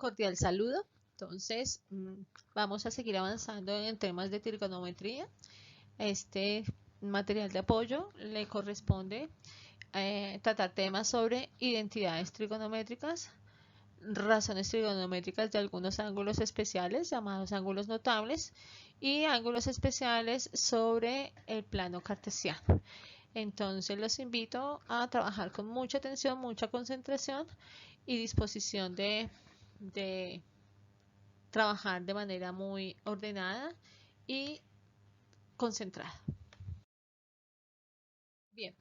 Cordial saludo. Entonces, vamos a seguir avanzando en temas de trigonometría. Este material de apoyo le corresponde tratar temas sobre identidades trigonométricas, razones trigonométricas de algunos ángulos especiales llamados ángulos notables y ángulos especiales sobre el plano cartesiano. Entonces los invito a trabajar con mucha atención, mucha concentración y disposición de trabajar de manera muy ordenada y concentrada. Bien,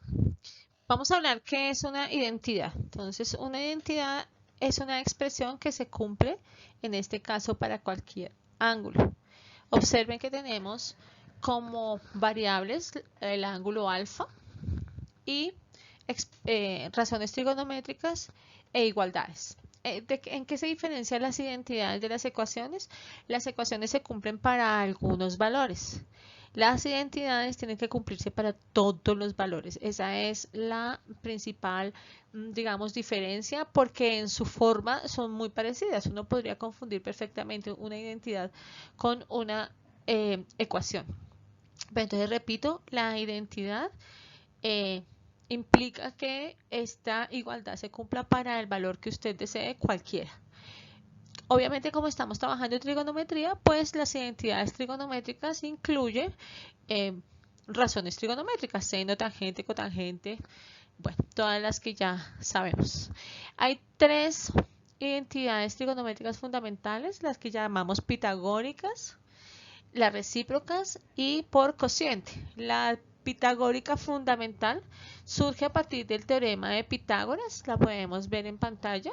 vamos a hablar qué es una identidad. Entonces, una identidad es una expresión que se cumple, en este caso, para cualquier ángulo. Observen que tenemos como variables el ángulo alfa y razones trigonométricas e igualdades. ¿En qué se diferencian las identidades de las ecuaciones? Las ecuaciones se cumplen para algunos valores. Las identidades tienen que cumplirse para todos los valores. Esa es la principal, digamos, diferencia, porque en su forma son muy parecidas. Uno podría confundir perfectamente una identidad con una ecuación. Pero entonces, repito, la identidad implica que esta igualdad se cumpla para el valor que usted desee, cualquiera. Obviamente, como estamos trabajando en trigonometría, pues las identidades trigonométricas incluyen razones trigonométricas, seno, tangente, cotangente, bueno, todas las que ya sabemos. Hay tres identidades trigonométricas fundamentales, las que llamamos pitagóricas, las recíprocas y por cociente. La pitagórica fundamental surge a partir del teorema de Pitágoras, la podemos ver en pantalla.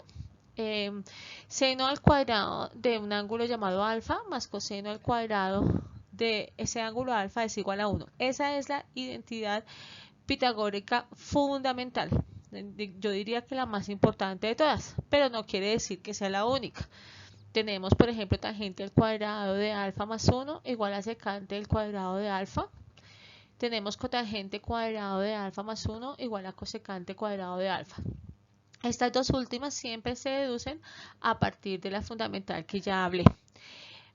Seno al cuadrado de un ángulo llamado alfa más coseno al cuadrado de ese ángulo alfa es igual a 1. Esa es la identidad pitagórica fundamental. Yo diría que la más importante de todas, pero no quiere decir que sea la única. Tenemos, por ejemplo, tangente al cuadrado de alfa más 1 igual a secante al cuadrado de alfa. Tenemos cotangente cuadrado de alfa más 1 igual a cosecante cuadrado de alfa. Estas dos últimas siempre se deducen a partir de la fundamental que ya hablé.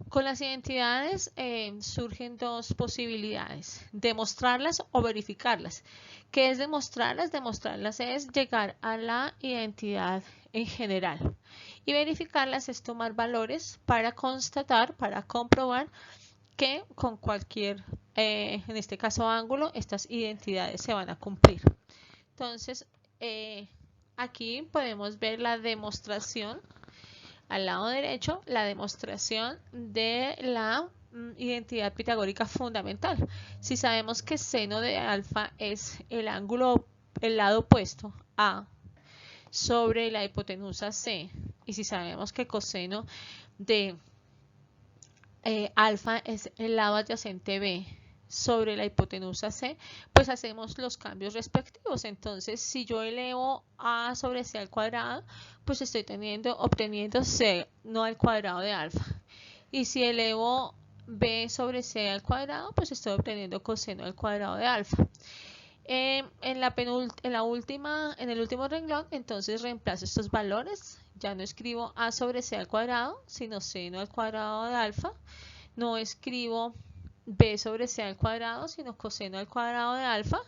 Con las identidades surgen dos posibilidades, demostrarlas o verificarlas. ¿Qué es demostrarlas? Demostrarlas es llegar a la identidad en general. Y verificarlas es tomar valores para constatar, para comprobar que con cualquier, en este caso ángulo, estas identidades se van a cumplir. Entonces, aquí podemos ver la demostración, al lado derecho, la demostración de la identidad pitagórica fundamental. Si sabemos que seno de alfa es el ángulo, el lado opuesto a sobre la hipotenusa C, y si sabemos que coseno de alfa es el lado adyacente B sobre la hipotenusa C, pues hacemos los cambios respectivos. Entonces, si yo elevo A sobre C al cuadrado, pues estoy obteniendo seno al cuadrado de alfa. Y si elevo B sobre C al cuadrado, pues estoy obteniendo coseno al cuadrado de alfa. En el último renglón, entonces reemplazo estos valores. Ya no escribo A sobre C al cuadrado, sino seno al cuadrado de alfa. No escribo B sobre C al cuadrado, sino coseno al cuadrado de alfa.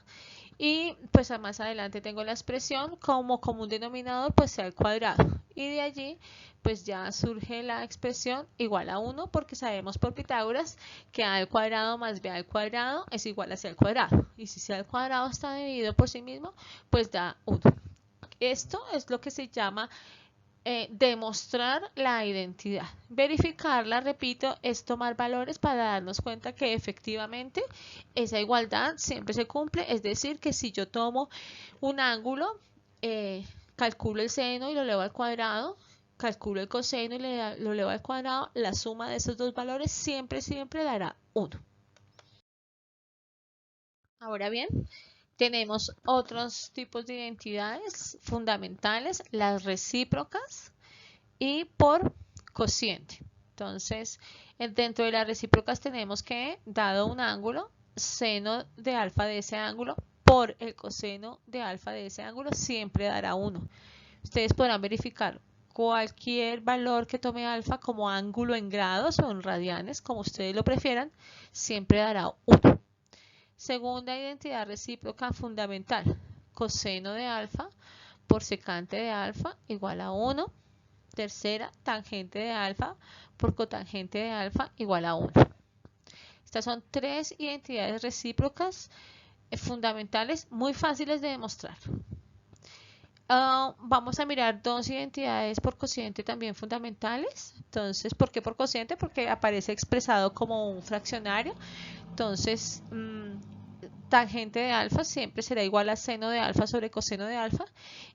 Y pues más adelante tengo la expresión como común denominador, pues C al cuadrado. Y de allí pues ya surge la expresión igual a 1, porque sabemos por Pitágoras que A al cuadrado más B al cuadrado es igual a C al cuadrado. Y si C al cuadrado está dividido por sí mismo, pues da 1. Esto es lo que se llama demostrar la identidad. Verificarla, repito, es tomar valores para darnos cuenta que efectivamente esa igualdad siempre se cumple. Es decir, que si yo tomo un ángulo, calculo el seno y lo elevo al cuadrado, calculo el coseno y lo elevo al cuadrado, la suma de esos dos valores siempre dará 1. Ahora bien, tenemos otros tipos de identidades fundamentales, las recíprocas y por cociente. Entonces, dentro de las recíprocas tenemos que, dado un ángulo, seno de alfa de ese ángulo por el coseno de alfa de ese ángulo siempre dará 1. Ustedes podrán verificar cualquier valor que tome alfa como ángulo en grados o en radianes, como ustedes lo prefieran, siempre dará 1. Segunda identidad recíproca fundamental, coseno de alfa por secante de alfa igual a 1. Tercera, tangente de alfa por cotangente de alfa igual a 1. Estas son 3 identidades recíprocas fundamentales muy fáciles de demostrar. Vamos a mirar 2 identidades por cociente también fundamentales. Entonces, ¿por qué por cociente? Porque aparece expresado como un fraccionario. Entonces, tangente de alfa siempre será igual a seno de alfa sobre coseno de alfa.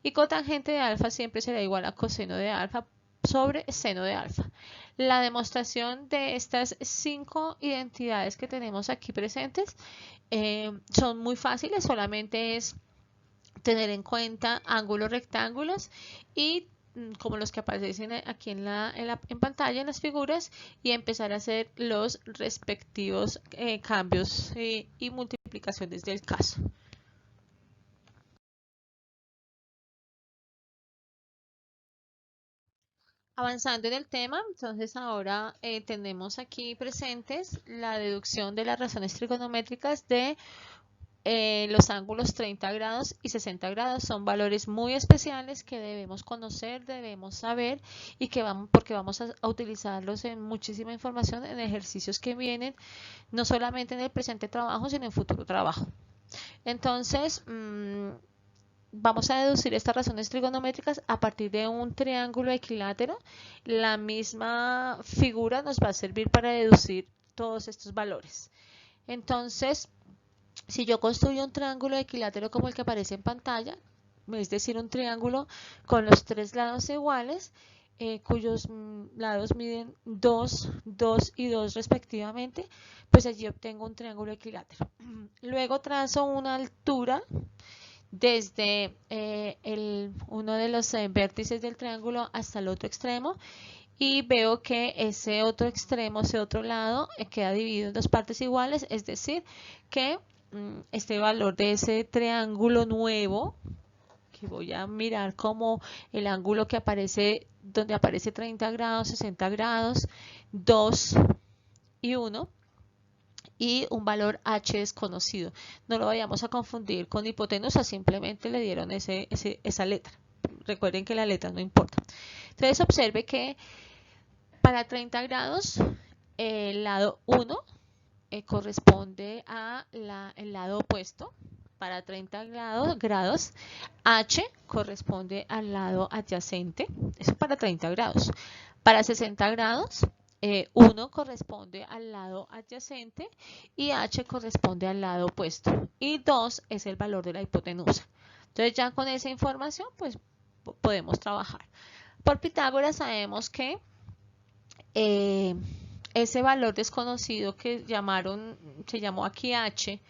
Y cotangente de alfa siempre será igual a coseno de alfa sobre seno de alfa. La demostración de estas 5 identidades que tenemos aquí presentes son muy fáciles, solamente es tener en cuenta ángulos rectángulos y como los que aparecen aquí en pantalla en las figuras y empezar a hacer los respectivos cambios y multiplicaciones del caso. Avanzando en el tema, entonces ahora tenemos aquí presentes la deducción de las razones trigonométricas de los ángulos 30 grados y 60 grados. Son valores muy especiales que debemos conocer, debemos saber y que porque vamos a utilizarlos en muchísima información en ejercicios que vienen, no solamente en el presente trabajo, sino en futuro trabajo. Entonces, vamos a deducir estas razones trigonométricas a partir de un triángulo equilátero. La misma figura nos va a servir para deducir todos estos valores. Entonces, si yo construyo un triángulo equilátero como el que aparece en pantalla, es decir, un triángulo con los 3 lados iguales, cuyos lados miden 2, 2 y 2 respectivamente, pues allí obtengo un triángulo equilátero. Luego trazo una altura desde uno de los vértices del triángulo hasta el otro extremo y veo que ese otro extremo, ese otro lado, queda dividido en 2 partes iguales, es decir, que este valor de ese triángulo nuevo, que voy a mirar como el ángulo que aparece, donde aparece 30 grados, 60 grados, 2 y 1, y un valor h desconocido. No lo vayamos a confundir con hipotenusa, simplemente le dieron esa letra. Recuerden que la letra no importa. Entonces observe que para 30 grados el lado 1 corresponde a el lado opuesto. Para 30 grados, h corresponde al lado adyacente. Eso para 30 grados. Para 60 grados, 1 corresponde al lado adyacente y h corresponde al lado opuesto. Y 2 es el valor de la hipotenusa. Entonces ya con esa información pues podemos trabajar. Por Pitágoras sabemos que ese valor desconocido que se llamó aquí h,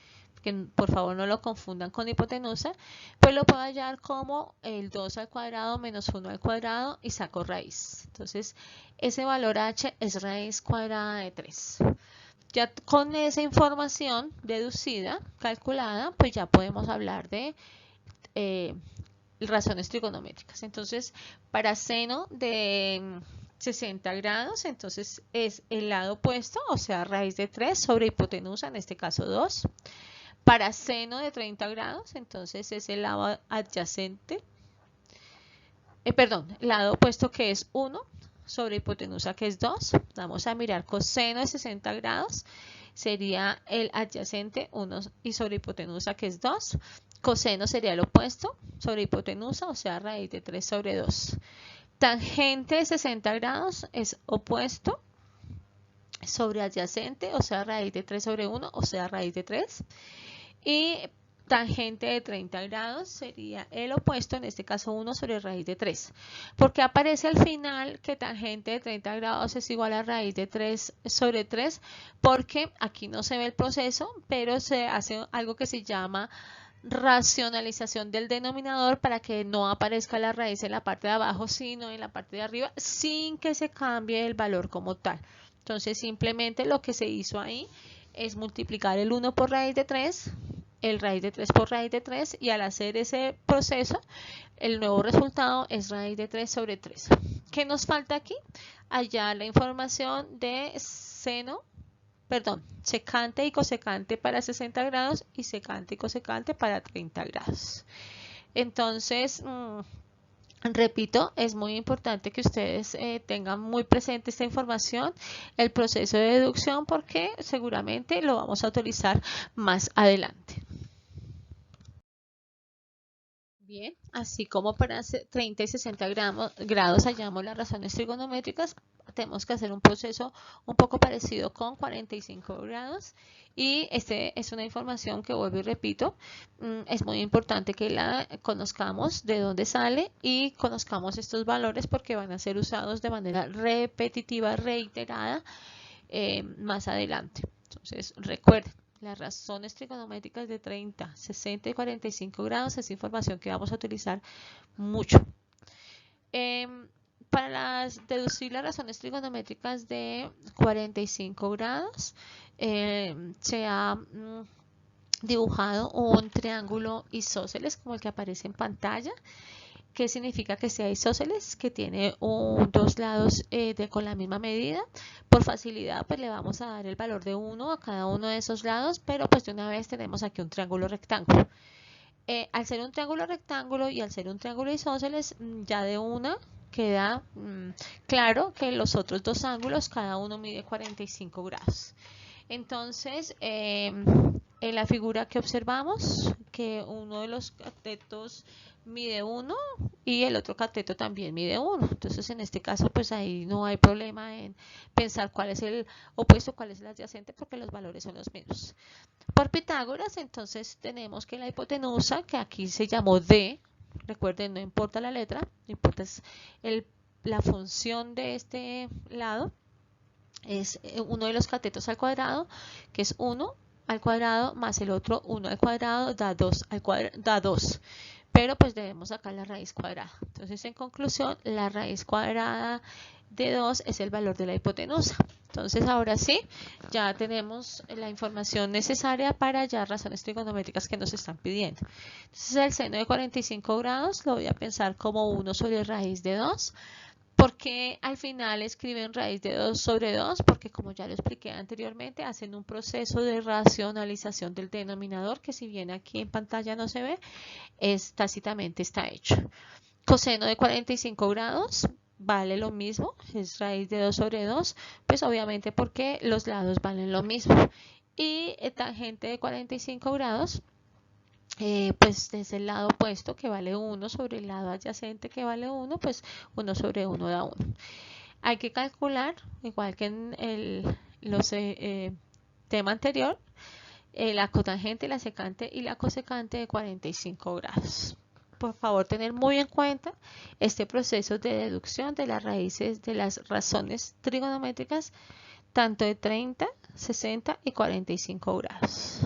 que por favor no lo confundan con hipotenusa, pues lo puedo hallar como el 2 al cuadrado menos 1 al cuadrado y saco raíz. Entonces ese valor h es raíz cuadrada de 3. Ya con esa información deducida, calculada, pues ya podemos hablar de razones trigonométricas. Entonces para seno de 60 grados, entonces es el lado opuesto, o sea, raíz de 3 sobre hipotenusa, en este caso 2. Para seno de 30 grados, entonces es el lado adyacente, lado opuesto que es 1 sobre hipotenusa que es 2. Vamos a mirar coseno de 60 grados, sería el adyacente 1 y sobre hipotenusa que es 2. Coseno sería el opuesto sobre hipotenusa, o sea, raíz de 3 sobre 2. Tangente de 60 grados es opuesto sobre adyacente, o sea, raíz de 3 sobre 1, o sea, raíz de 3. Y tangente de 30 grados sería el opuesto, en este caso 1 sobre raíz de 3. Porque aparece al final que tangente de 30 grados es igual a raíz de 3 sobre 3, porque aquí no se ve el proceso, pero se hace algo que se llama racionalización del denominador para que no aparezca la raíz en la parte de abajo, sino en la parte de arriba, sin que se cambie el valor como tal. Entonces simplemente lo que se hizo ahí es multiplicar el 1 por raíz de 3 el raíz de 3 por raíz de 3 y al hacer ese proceso el nuevo resultado es raíz de 3 sobre 3. ¿Qué nos falta aquí? Hallar la información de secante y cosecante para 60 grados y secante y cosecante para 30 grados. Entonces, repito, es muy importante que ustedes tengan muy presente esta información, el proceso de deducción, porque seguramente lo vamos a utilizar más adelante. Bien, así como para 30 y 60 grados hallamos las razones trigonométricas, tenemos que hacer un proceso un poco parecido con 45 grados y este es una información que vuelvo y repito, es muy importante que la conozcamos de dónde sale y conozcamos estos valores porque van a ser usados de manera repetitiva, reiterada más adelante. Entonces recuerden, las razones trigonométricas de 30, 60 y 45 grados es información que vamos a utilizar mucho. Para deducir las razones trigonométricas de 45 grados, se ha dibujado un triángulo isósceles como el que aparece en pantalla. ¿Qué significa que sea isósceles? Que tiene dos lados con la misma medida. Por facilidad, pues le vamos a dar el valor de 1 a cada uno de esos lados, pero pues de una vez tenemos aquí un triángulo rectángulo. Al ser un triángulo rectángulo y al ser un triángulo isósceles, ya de una queda claro que los otros dos ángulos, cada uno mide 45 grados. Entonces, en la figura que observamos, que uno de los catetos mide 1 y el otro cateto también mide 1. Entonces, en este caso, pues ahí no hay problema en pensar cuál es el opuesto, cuál es el adyacente, porque los valores son los mismos. Por Pitágoras, entonces tenemos que la hipotenusa, que aquí se llamó D, recuerden, no importa la letra, no importa la función de este lado, es uno de los catetos al cuadrado, que es 1 al cuadrado más el otro 1 al cuadrado da 2 al cuadrado, da 2. Pero pues debemos sacar la raíz cuadrada. Entonces, en conclusión, la raíz cuadrada de 2 es el valor de la hipotenusa. Entonces, ahora sí, ya tenemos la información necesaria para hallar razones trigonométricas que nos están pidiendo. Entonces, el seno de 45 grados lo voy a pensar como 1 sobre raíz de 2. ¿Por qué al final escriben raíz de 2 sobre 2? Porque como ya lo expliqué anteriormente, hacen un proceso de racionalización del denominador que si bien aquí en pantalla no se ve, tácitamente está hecho. Coseno de 45 grados vale lo mismo, es raíz de 2 sobre 2, pues obviamente porque los lados valen lo mismo. Y tangente de 45 grados, pues es el lado opuesto que vale 1 sobre el lado adyacente que vale 1, pues 1 sobre 1 da 1. Hay que calcular, igual que en el tema anterior, la cotangente, la secante y la cosecante de 45 grados. Por favor, tener muy en cuenta este proceso de deducción de las raíces de las razones trigonométricas, tanto de 30, 60 y 45 grados.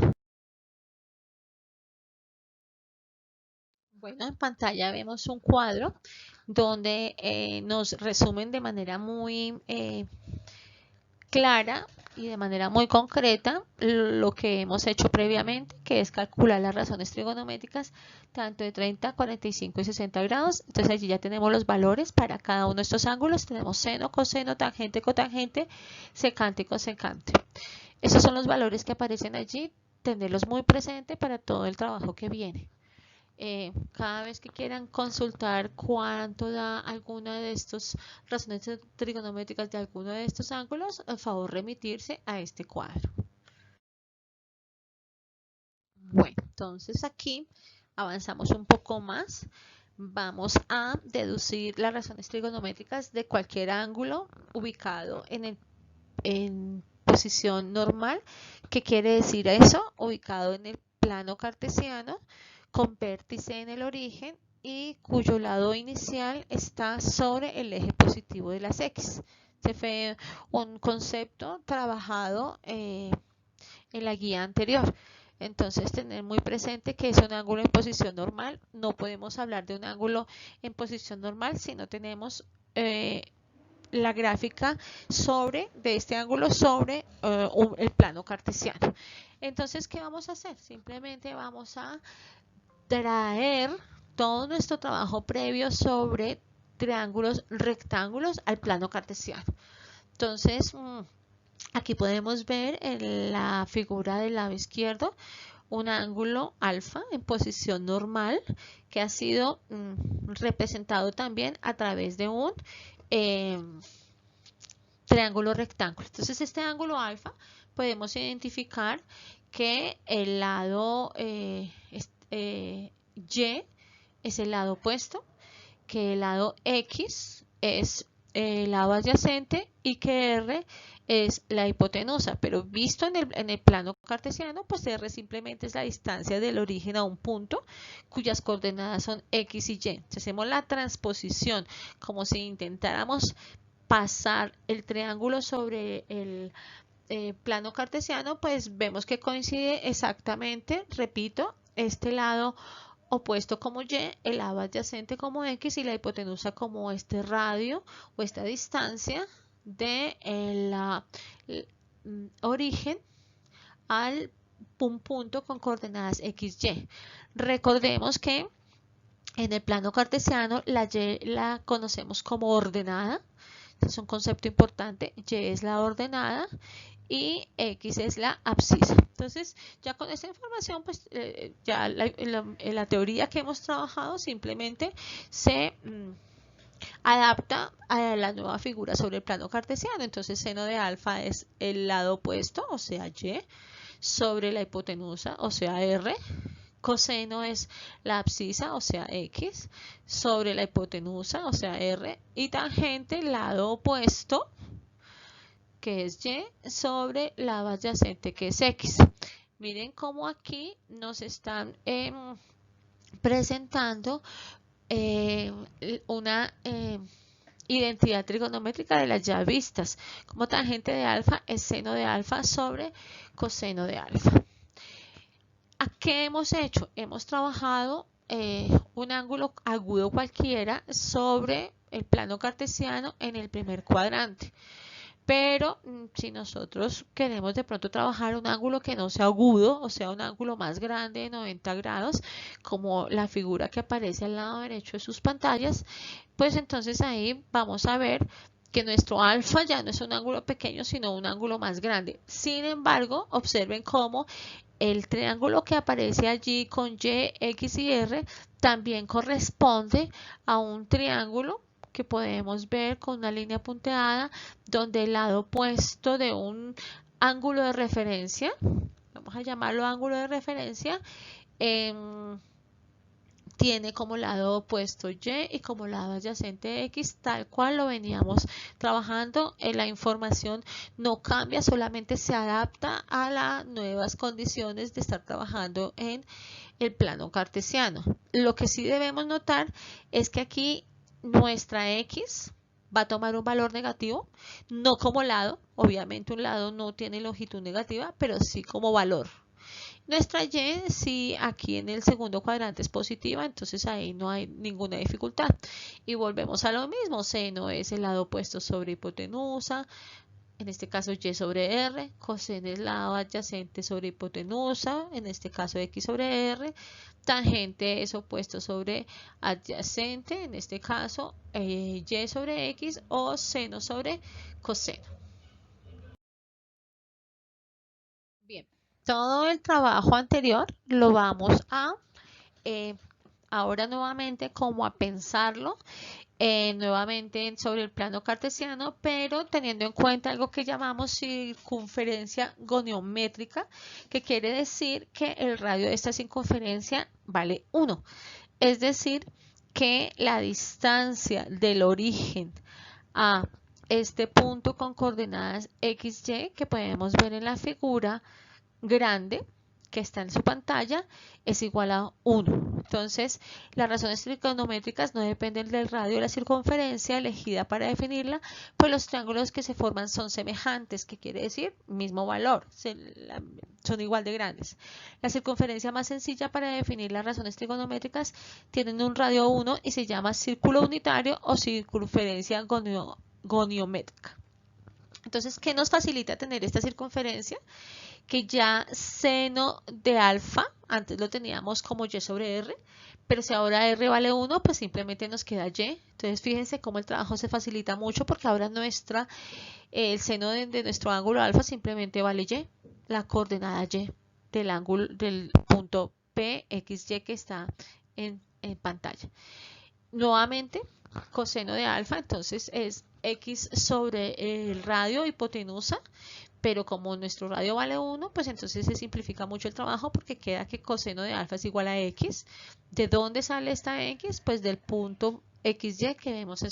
Bueno, en pantalla vemos un cuadro donde nos resumen de manera muy clara y de manera muy concreta lo que hemos hecho previamente, que es calcular las razones trigonométricas tanto de 30, 45 y 60 grados. Entonces allí ya tenemos los valores para cada uno de estos ángulos. Tenemos seno, coseno, tangente, cotangente, secante y cosecante. Esos son los valores que aparecen allí. Tenerlos muy presente para todo el trabajo que viene. Cada vez que quieran consultar cuánto da alguna de estas razones trigonométricas de alguno de estos ángulos, por favor remitirse a este cuadro. Bueno, entonces aquí avanzamos un poco más. Vamos a deducir las razones trigonométricas de cualquier ángulo ubicado en posición normal. ¿Qué quiere decir eso? Ubicado en el plano cartesiano, con vértice en el origen y cuyo lado inicial está sobre el eje positivo de las X. Este fue un concepto trabajado en la guía anterior. Entonces, tener muy presente que es un ángulo en posición normal. No podemos hablar de un ángulo en posición normal si no tenemos la gráfica de este ángulo sobre el plano cartesiano. Entonces, ¿qué vamos a hacer? Simplemente vamos a traer todo nuestro trabajo previo sobre triángulos rectángulos al plano cartesiano. Entonces, aquí podemos ver en la figura del lado izquierdo un ángulo alfa en posición normal que ha sido representado también a través de un triángulo rectángulo. Entonces, este ángulo alfa podemos identificar que el lado Y es el lado opuesto, que el lado X es el lado adyacente y que R es la hipotenusa, pero visto en el plano cartesiano, pues R simplemente es la distancia del origen a un punto cuyas coordenadas son X y Y. Si hacemos la transposición como si intentáramos pasar el triángulo sobre el plano cartesiano, pues vemos que coincide exactamente, repito, este lado opuesto como Y, el lado adyacente como X y la hipotenusa como este radio o esta distancia de origen al punto con coordenadas X, Y. Recordemos que en el plano cartesiano la Y la conocemos como ordenada. Es un concepto importante. Y es la ordenada y X es la abscisa. Entonces, ya con esta información, pues ya la teoría que hemos trabajado simplemente se adapta a la nueva figura sobre el plano cartesiano. Entonces, seno de alfa es el lado opuesto, o sea, Y, sobre la hipotenusa, o sea, R. Coseno es la abscisa, o sea, X, sobre la hipotenusa, o sea, R. Y tangente, lado opuesto, que es Y, sobre la adyacente, que es X. Miren cómo aquí nos están presentando una identidad trigonométrica de las ya vistas. Como tangente de alfa es seno de alfa sobre coseno de alfa. ¿A qué hemos hecho? Hemos trabajado un ángulo agudo cualquiera sobre el plano cartesiano en el primer cuadrante. Pero si nosotros queremos de pronto trabajar un ángulo que no sea agudo, o sea, un ángulo más grande de 90 grados, como la figura que aparece al lado derecho de sus pantallas, pues entonces ahí vamos a ver que nuestro alfa ya no es un ángulo pequeño, sino un ángulo más grande. Sin embargo, observen cómo el triángulo que aparece allí con Y, X y R también corresponde a un triángulo que podemos ver con una línea punteada donde el lado opuesto de un ángulo de referencia, vamos a llamarlo ángulo de referencia, tiene como lado opuesto Y y como lado adyacente X, tal cual lo veníamos trabajando. La información no cambia, solamente se adapta a las nuevas condiciones de estar trabajando en el plano cartesiano. Lo que sí debemos notar es que aquí nuestra X va a tomar un valor negativo, no como lado, obviamente un lado no tiene longitud negativa, pero sí como valor. Nuestra Y, si aquí en el segundo cuadrante es positiva, entonces ahí no hay ninguna dificultad. Y volvemos a lo mismo, seno es el lado opuesto sobre hipotenusa, en este caso Y sobre R, coseno es lado adyacente sobre hipotenusa, en este caso X sobre R, tangente es opuesto sobre adyacente, en este caso Y sobre X o seno sobre coseno. Bien, todo el trabajo anterior lo vamos a ahora nuevamente como a pensarlo nuevamente sobre el plano cartesiano, pero teniendo en cuenta algo que llamamos circunferencia goniométrica, que quiere decir que el radio de esta circunferencia vale 1. Es decir, que la distancia del origen a este punto con coordenadas XY que podemos ver en la figura grande que está en su pantalla es igual a 1. Entonces, las razones trigonométricas no dependen del radio de la circunferencia elegida para definirla, pues los triángulos que se forman son semejantes, que quiere decir mismo valor, son igual de grandes. La circunferencia más sencilla para definir las razones trigonométricas tienen un radio 1 y se llama círculo unitario o circunferencia goniométrica. Entonces, ¿qué nos facilita tener esta circunferencia? Que ya seno de alfa, antes lo teníamos como y sobre r, pero si ahora r vale 1, pues simplemente nos queda y. Entonces, fíjense cómo el trabajo se facilita mucho porque ahora el seno de nuestro ángulo alfa simplemente vale y, la coordenada y del ángulo del punto PXY que está en pantalla. Nuevamente, coseno de alfa, entonces es x sobre el radio hipotenusa, pero como nuestro radio vale 1, pues entonces se simplifica mucho el trabajo porque queda que coseno de alfa es igual a x. ¿De dónde sale esta x? Pues del punto XY que vemos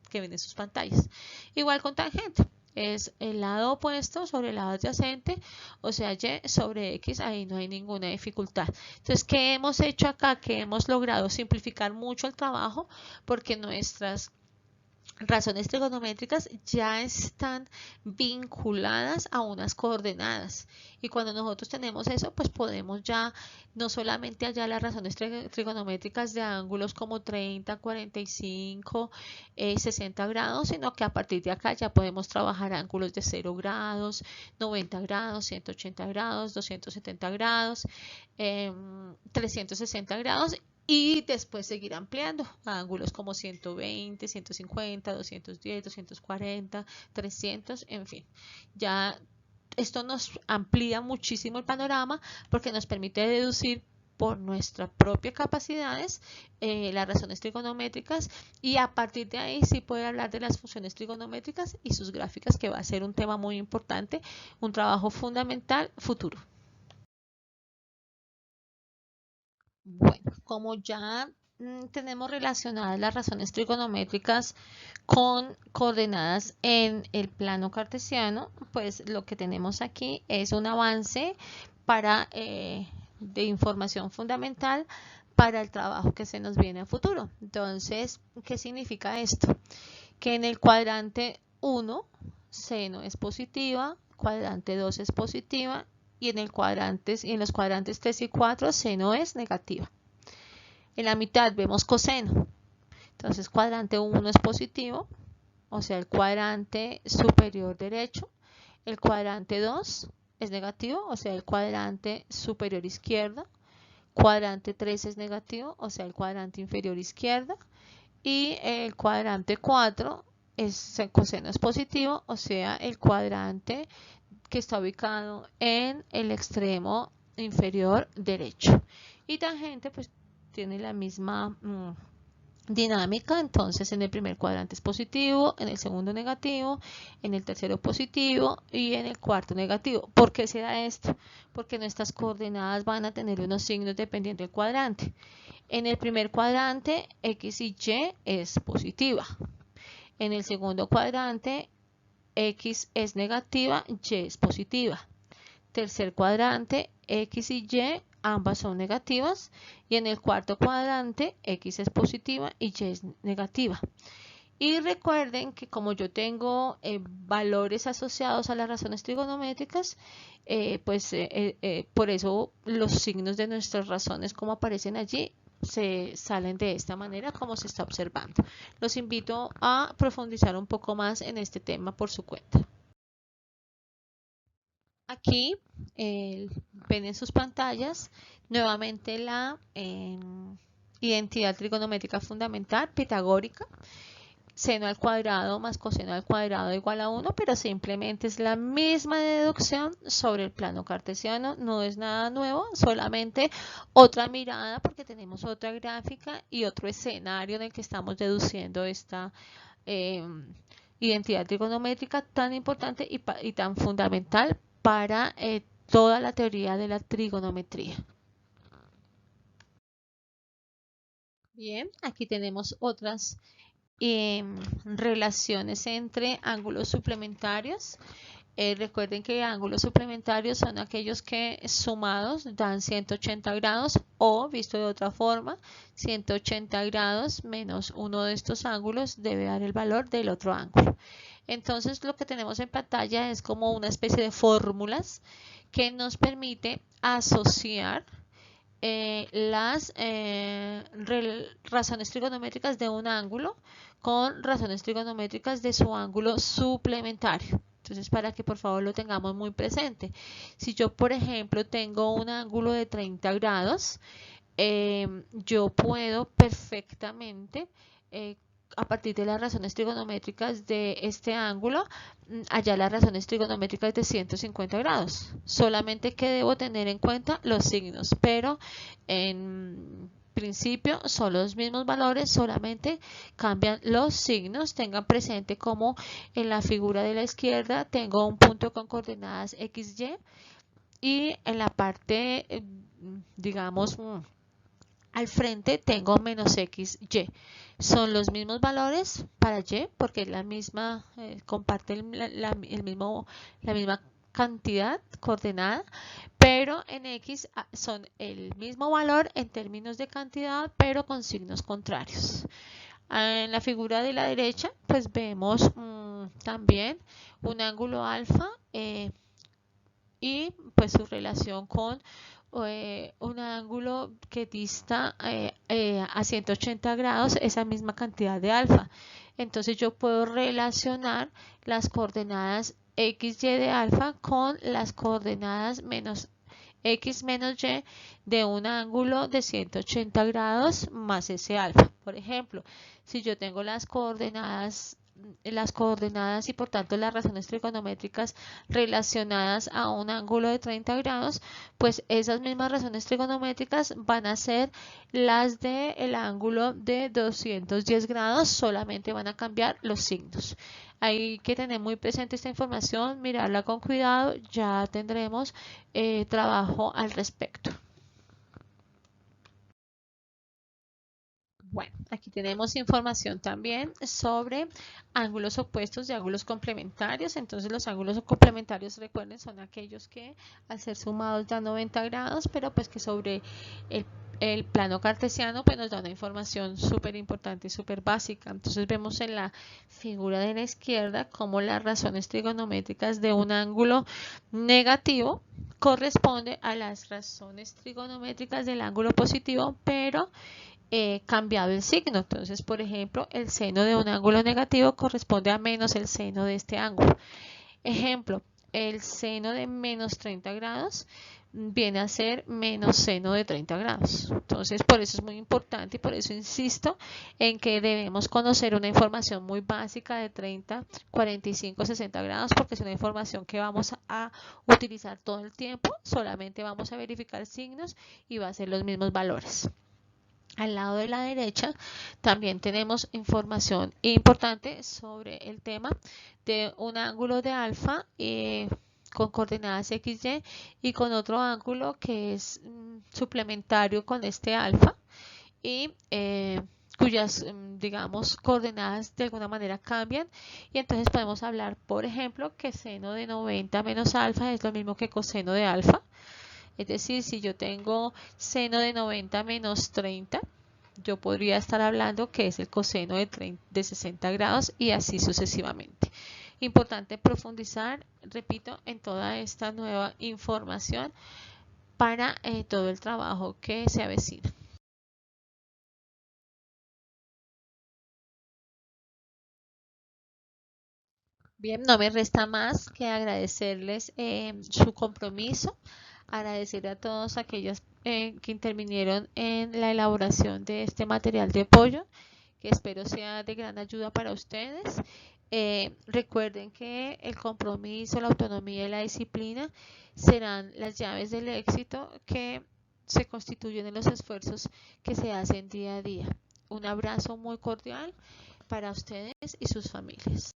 que ven en sus pantallas. Igual con tangente. Es el lado opuesto sobre el lado adyacente, o sea, y sobre x, ahí no hay ninguna dificultad. Entonces, ¿qué hemos hecho acá? Que hemos logrado simplificar mucho el trabajo porque nuestras razones trigonométricas ya están vinculadas a unas coordenadas, y cuando nosotros tenemos eso, pues podemos ya no solamente hallar las razones trigonométricas de ángulos como 30, 45, 60 grados, sino que a partir de acá ya podemos trabajar ángulos de 0 grados, 90 grados, 180 grados, 270 grados, 360 grados, y después seguir ampliando a ángulos como 120, 150, 210, 240, 300, en fin. Ya esto nos amplía muchísimo el panorama porque nos permite deducir por nuestras propias capacidades las razones trigonométricas, y a partir de ahí sí puede hablar de las funciones trigonométricas y sus gráficas, que va a ser un tema muy importante, un trabajo fundamental futuro. Bueno, como ya tenemos relacionadas las razones trigonométricas con coordenadas en el plano cartesiano, pues lo que tenemos aquí es un avance de información fundamental para el trabajo que se nos viene a futuro. Entonces, ¿qué significa esto? Que en el cuadrante 1, seno es positiva, cuadrante 2 es positiva, y en los cuadrantes 3 y 4 seno es negativa. En la mitad vemos coseno. Entonces, cuadrante 1 es positivo, o sea, el cuadrante superior derecho. El cuadrante 2 es negativo, o sea, el cuadrante superior izquierda. Cuadrante 3 es negativo, o sea, el cuadrante inferior izquierda. Y el cuadrante 4 coseno es positivo, o sea, el cuadrante que está ubicado en el extremo inferior derecho. Y tangente, pues tiene la misma dinámica. Entonces, en el primer cuadrante es positivo, en el segundo negativo, en el tercero positivo y en el cuarto negativo. ¿Por qué se da esto? Porque nuestras coordenadas van a tener unos signos dependiendo del cuadrante. En el primer cuadrante, x y y es positiva. En el segundo cuadrante, x es negativa, y es positiva. Tercer cuadrante, x y y ambas son negativas, y en el cuarto cuadrante x es positiva y y es negativa. Y recuerden que como yo tengo valores asociados a las razones trigonométricas, por eso los signos de nuestras razones, como aparecen allí, se salen de esta manera como se está observando. Los invito a profundizar un poco más en este tema por su cuenta. Aquí ven en sus pantallas nuevamente la identidad trigonométrica fundamental pitagórica. Seno al cuadrado más coseno al cuadrado igual a 1, pero simplemente es la misma deducción sobre el plano cartesiano, no es nada nuevo, solamente otra mirada porque tenemos otra gráfica y otro escenario en el que estamos deduciendo esta identidad trigonométrica tan importante y tan fundamental para toda la teoría de la trigonometría. Bien, aquí tenemos otras relaciones entre ángulos suplementarios. Recuerden que ángulos suplementarios son aquellos que sumados dan 180 grados, o visto de otra forma, 180 grados menos uno de estos ángulos debe dar el valor del otro ángulo. Entonces, lo que tenemos en pantalla es como una especie de fórmulas que nos permite asociar las razones trigonométricas de un ángulo con razones trigonométricas de su ángulo suplementario. Entonces, para que por favor lo tengamos muy presente. Si yo, por ejemplo, tengo un ángulo de 30 grados, yo puedo perfectamente, a partir de las razones trigonométricas de este ángulo, hallar las razones trigonométricas de 150 grados. Solamente que debo tener en cuenta los signos, pero en principio son los mismos valores, solamente cambian los signos. Tengan presente como en la figura de la izquierda tengo un punto con coordenadas XY y en la parte, digamos, al frente tengo menos XY. Son los mismos valores para Y porque es la misma, comparten la misma cantidad coordenada, pero en X son el mismo valor en términos de cantidad, pero con signos contrarios. En la figura de la derecha, pues vemos también un ángulo alfa y pues su relación con un ángulo que dista a 180 grados esa misma cantidad de alfa. Entonces yo puedo relacionar las coordenadas XY de alfa con las coordenadas menos X menos Y de un ángulo de 180 grados más ese alfa. Por ejemplo, si yo tengo las coordenadas y por tanto las razones trigonométricas relacionadas a un ángulo de 30 grados, pues esas mismas razones trigonométricas van a ser las del ángulo de 210 grados, solamente van a cambiar los signos. Hay que tener muy presente esta información, mirarla con cuidado, ya tendremos trabajo al respecto. Bueno, aquí tenemos información también sobre ángulos opuestos y ángulos complementarios. Entonces los ángulos complementarios, recuerden, son aquellos que al ser sumados dan 90 grados, pero pues que sobre el plano cartesiano pues nos da una información súper importante y súper básica. Entonces vemos en la figura de la izquierda cómo las razones trigonométricas de un ángulo negativo corresponde a las razones trigonométricas del ángulo positivo, pero cambiado el signo. Entonces, por ejemplo, el seno de un ángulo negativo corresponde a menos el seno de este ángulo. Ejemplo, el seno de menos 30 grados viene a ser menos seno de 30 grados. Entonces, por eso es muy importante y por eso insisto en que debemos conocer una información muy básica de 30, 45, 60 grados, porque es una información que vamos a utilizar todo el tiempo. Solamente vamos a verificar signos y va a ser los mismos valores. Al lado de la derecha también tenemos información importante sobre el tema de un ángulo de alfa con coordenadas XY y con otro ángulo que es suplementario con este alfa y cuyas, digamos, coordenadas de alguna manera cambian. Y entonces podemos hablar, por ejemplo, que seno de 90 menos alfa es lo mismo que coseno de alfa. Es decir, si yo tengo seno de 90 menos 30, yo podría estar hablando que es el coseno de 60 grados y así sucesivamente. Importante profundizar, repito, en toda esta nueva información para todo el trabajo que se avecina. Bien, no me resta más que agradecerles su compromiso, agradecer a todos aquellos que intervinieron en la elaboración de este material de apoyo, que espero sea de gran ayuda para ustedes. Recuerden que el compromiso, la autonomía y la disciplina serán las llaves del éxito que se constituyen en los esfuerzos que se hacen día a día. Un abrazo muy cordial para ustedes y sus familias.